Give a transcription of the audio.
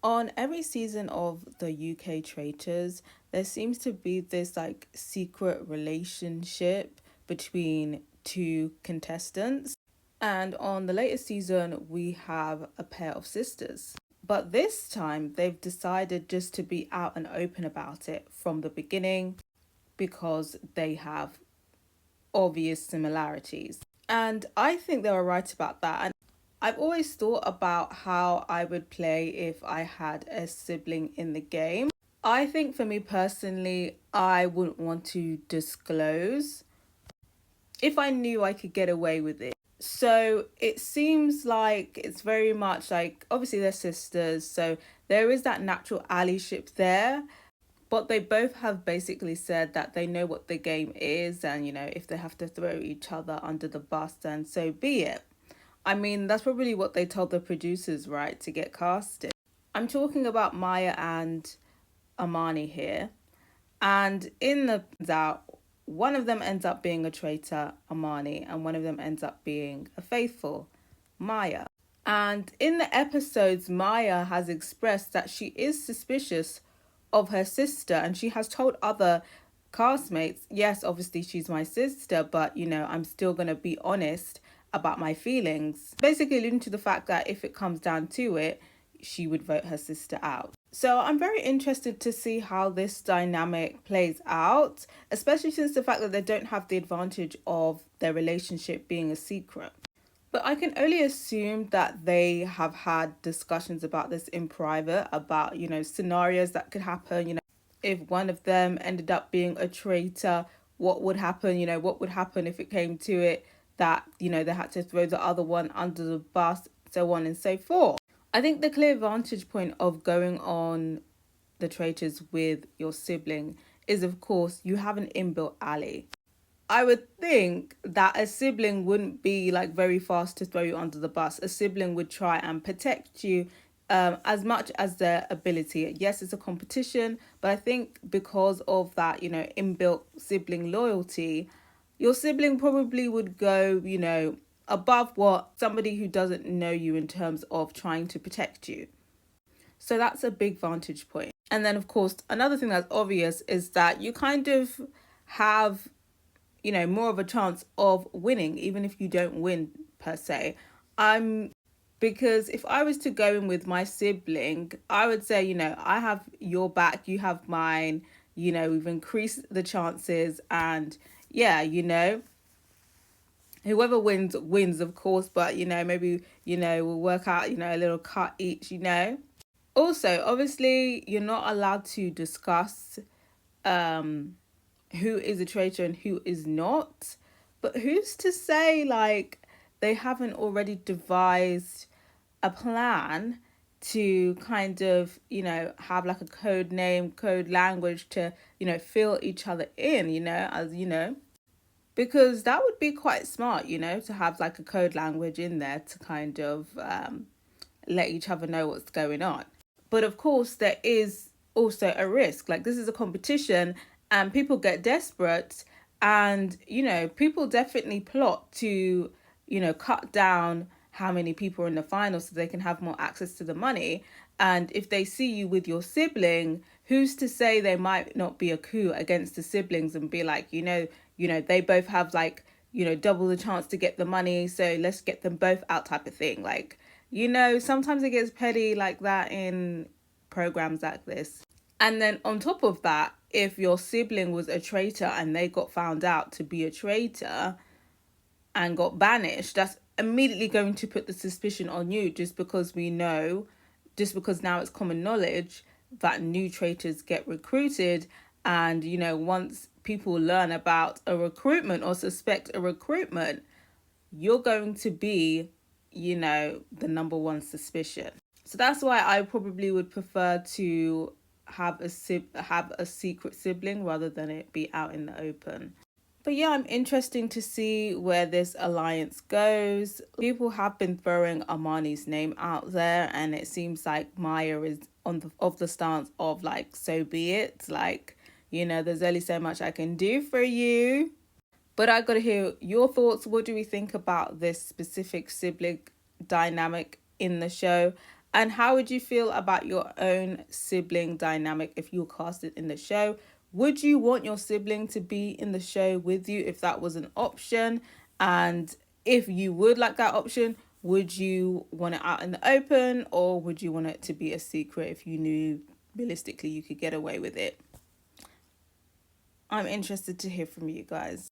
On every season of the UK Traitors, there seems to be this like secret relationship between two contestants. And on the latest season, we have a pair of sisters. But this time, they've decided just to be out and open about it from the beginning because they have obvious similarities. And I think they were right about that. And I've always thought about how I would play if I had a sibling in the game. I think for me personally, I wouldn't want to disclose if I knew I could get away with it. So it seems like it's very much like obviously they're sisters, so there is that natural allyship there. But they both have basically said that they know what the game is, and if they have to throw each other under the bus, then so be it. I mean, that's probably what they told the producers, right, to get casted. I'm talking about Maya and Amani here. And in the out, one of them ends up being a traitor, Amani, and one of them ends up being a faithful, Maya. And in the episodes, Maya has expressed that she is suspicious of her sister, and she has told other castmates, yes, obviously she's my sister, but I'm still going to be honest about my feelings. Basically, alluding to the fact that if it comes down to it, she would vote her sister out. So I'm very interested to see how this dynamic plays out, especially since the fact that they don't have the advantage of their relationship being a secret. But I can only assume that they have had discussions about this in private, about, scenarios that could happen. If one of them ended up being a traitor, what would happen? What would happen if it came to it that, they had to throw the other one under the bus, so on and so forth. I think the clear vantage point of going on the Traitors with your sibling is, of course, you have an inbuilt ally. I would think that a sibling wouldn't be like very fast to throw you under the bus. A sibling would try and protect you as much as their ability. Yes, it's a competition, but I think because of that, inbuilt sibling loyalty, your sibling probably would go, above what somebody who doesn't know you in terms of trying to protect you. So that's a big vantage point. And then, of course, another thing that's obvious is that you kind of have more of a chance of winning, even if you don't win per se. I'm Because if I was to go in with my sibling, I would say, I have your back, you have mine, we've increased the chances, and yeah, whoever wins wins, of course, but maybe we'll work out a little cut each. Also, obviously, you're not allowed to discuss who is a traitor and who is not. But who's to say, like, they haven't already devised a plan to kind of, have like a code name, code language to, fill each other in, because that would be quite smart, to have like a code language in there to kind of let each other know what's going on. But of course, there is also a risk. Like, this is a competition and people get desperate, and, people definitely plot to, cut down how many people are in the final so they can have more access to the money. And if they see you with your sibling, who's to say there might not be a coup against the siblings and be like, they both have like, double the chance to get the money, so let's get them both out type of thing. Like, sometimes it gets petty like that in programs like this. And then on top of that, if your sibling was a traitor and they got found out to be a traitor and got banished, that's immediately going to put the suspicion on you, just because now it's common knowledge that new traitors get recruited. And, once people learn about a recruitment or suspect a recruitment, you're going to be, the number one suspicion. So that's why I probably would prefer to have a secret sibling rather than it be out in the open. But yeah, I'm interested to see where this alliance goes. People have been throwing Armani's name out there, and it seems like Maya is of the stance of like, so be it. Like, there's only so much I can do for you. But I got to hear your thoughts. What do we think about this specific sibling dynamic in the show? And how would you feel about your own sibling dynamic if you were casted in the show? Would you want your sibling to be in the show with you if that was an option? And if you would like that option, would you want it out in the open, or would you want it to be a secret if you knew realistically you could get away with it? I'm interested to hear from you guys.